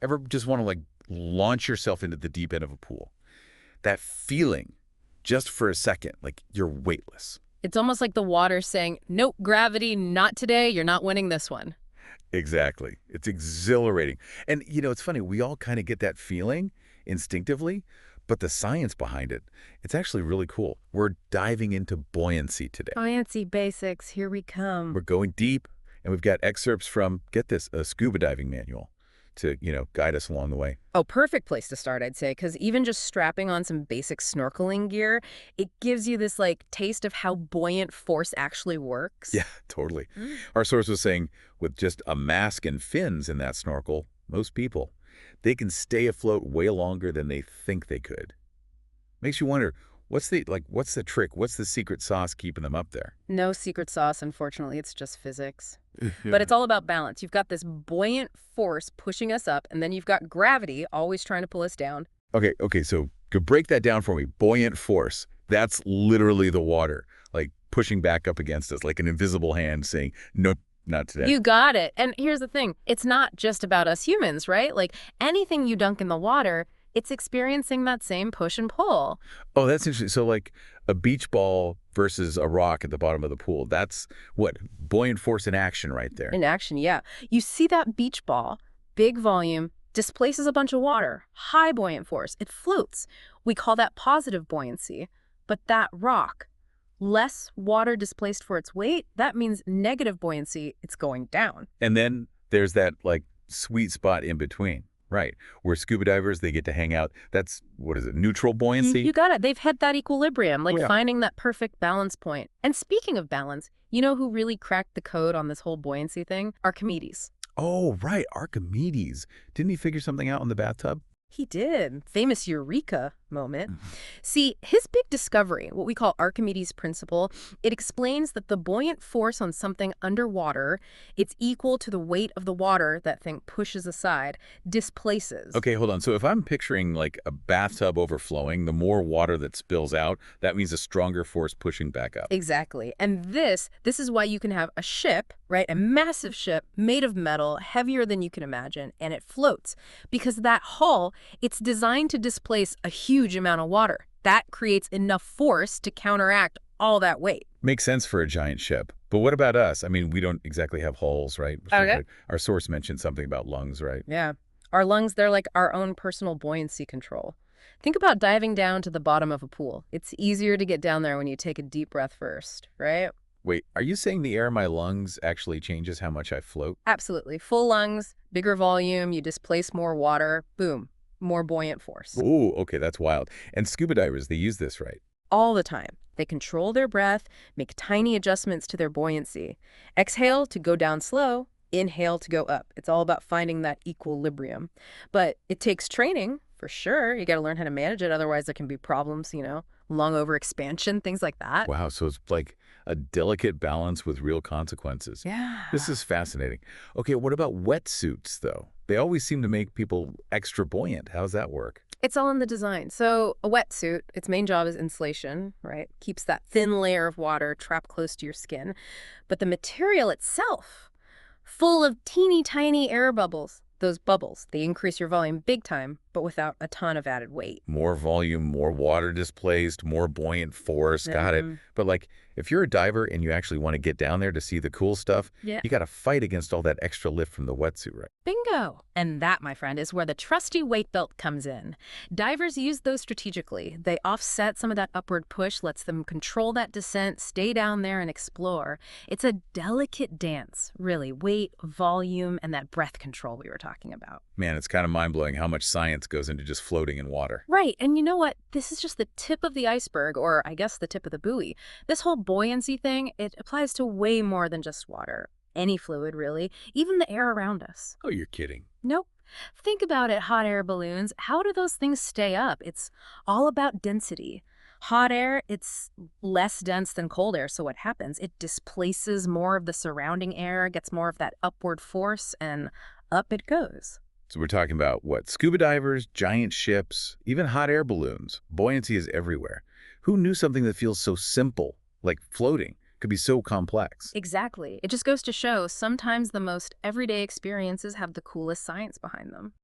Ever just want to like launch yourself into the deep end of a pool? That feeling, just for a second, like you're weightless. It's almost like the water saying, nope, gravity, not today. You're not winning this one. Exactly. It's exhilarating. And, it's funny, we all kind of get that feeling instinctively, but the science behind it, it's actually really cool. We're diving into buoyancy today. Fancy basics, here we We're come. going deep, and we've got excerpts from, get this, a scuba diving manual to, guide us along the way. Oh, perfect place to start, I'd say, because even just strapping on some basic snorkeling gear, it gives you this, like, taste of how buoyant force actually Yeah, works. totally. Mm. Our source was saying with just a mask and fins in that snorkel, most people, they can stay afloat way longer than they think they could. Makes you wonder, what's the trick? What's the secret sauce keeping them up there? No secret sauce, unfortunately, it's just physics. But Yeah. it's all about balance. You've got this buoyant force pushing us up, and then you've got gravity always trying to pull us down. Okay, so could break that down for me. Buoyant force. That's literally the water, like pushing back up against us, like an invisible hand saying, no, not today. You got it. And here's the thing. It's not just about us humans, right? Like anything you dunk in the water, it's experiencing that same push and pull. Oh, that's interesting. So like a beach ball versus a rock at the bottom of the pool. That's what? Buoyant force in action right there. In action, yeah. You see that beach ball, big volume, displaces a bunch of water, high buoyant force. It floats. We call that positive buoyancy. But that rock, less water displaced for its weight, that means negative buoyancy. It's going down. And then there's that like sweet spot in between, right? Where scuba divers, they get to hang out. That's, what is it, neutral buoyancy? You got it. They've hit that equilibrium, Oh, like yeah. finding that perfect balance point. And speaking of balance, you know who really cracked the code on this whole buoyancy thing? Archimedes. Oh, right, Archimedes. Didn't he figure something out in the bathtub? He did. Famous eureka moment. Mhm. See, his big discovery, what we call Archimedes' principle, it explains that the buoyant force on something underwater, it's equal to the weight of the water that thing pushes aside, displaces. Okay, hold on. So if I'm picturing like a bathtub overflowing, the more water that spills out, that means a stronger force pushing back up. Exactly. And this is why you can have a ship, right? A massive ship made of metal, heavier than you can imagine, and it floats. Because that hull, it's designed to displace a huge amount of water. That creates enough force to counteract all that weight. Makes sense for a giant ship. But what about us? I mean, we don't exactly have hulls, right? Okay. Our source mentioned something about lungs, right? Yeah. Our lungs, they're like our own personal buoyancy control. Think about diving down to the bottom of a pool. It's easier to get down there when you take a deep breath first, right? Wait, are you saying the air in my lungs actually changes how much I float? Absolutely. Full lungs, bigger volume, you displace more water, boom, more buoyant force. Oh, okay, that's wild. And scuba divers, they use this, right? All the time. They control their breath, make tiny adjustments to their buoyancy. Exhale to go down slow, inhale to go up. It's all about finding that equilibrium. But it takes training, for sure. You got to learn how to manage it. Otherwise, there can be problems, lung overexpansion, things like that. Wow, so it's like a delicate balance with real consequences. Yeah. This is fascinating. Okay, what about wetsuits, though? They always seem to make people extra buoyant. How's that work? It's all in the design. So a wetsuit, its main job is insulation, right? Keeps that thin layer of water trapped close to your skin. But the material itself, full of teeny tiny air bubbles. Those bubbles, they increase your volume big time, but without a ton of added weight. More volume, more water displaced, more buoyant force. Got it. Mhm. But like, if you're a diver and you actually want to get down there to see the cool stuff, Yeah. you got to fight against all that extra lift from the wetsuit, right? Bingo! And that, my friend, is where the trusty weight belt comes in. Divers use those strategically. They offset some of that upward push, lets them control that descent, stay down there and explore. It's a delicate dance, really. Weight, volume, and that breath control we were talking about. Man, it's kind of mind-blowing how much science goes into just floating in water. Right, and you know what? This is just the tip of the iceberg, or I guess the tip of the buoy. This whole buoyancy thing, it applies to way more than just water. Any fluid, really. Even the air around us. Oh, you're kidding. Nope. Think about it, hot air balloons. How do those things stay up? It's all about density. Hot air, it's less dense than cold air, so what happens? It displaces more of the surrounding air, gets more of that upward force, and up it goes. So we're talking about what? Scuba divers, giant ships, even hot air balloons. Buoyancy is everywhere. Who knew something that feels so simple, like floating, could be so complex? Exactly. It just goes to show sometimes the most everyday experiences have the coolest science behind them.